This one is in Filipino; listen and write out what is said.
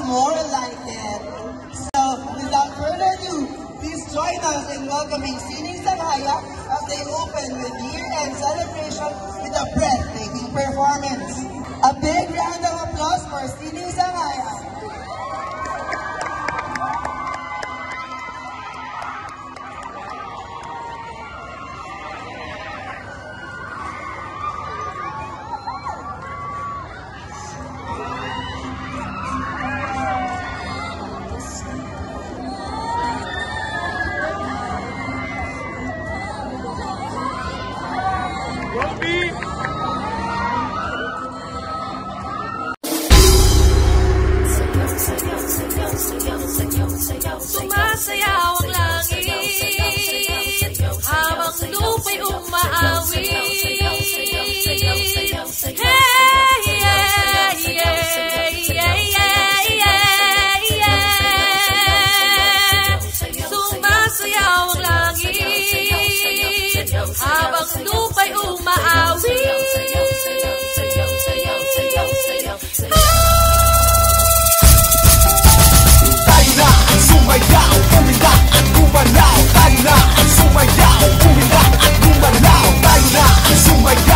more like it. So, without further ado, please join us in welcoming Sining Sanghaya as they open with year-end celebration with a breathtaking performance. A big round of applause for Sining Sanghaya. Sumasayaw ang langit habang lupa'y umaawi. Sumasayaw ang langit habang lupa'y umaawi. Sumayaw, umila at gumalaw. Tayo na ang sumayaw, umila at gumalaw. Tayo na ang sumayaw.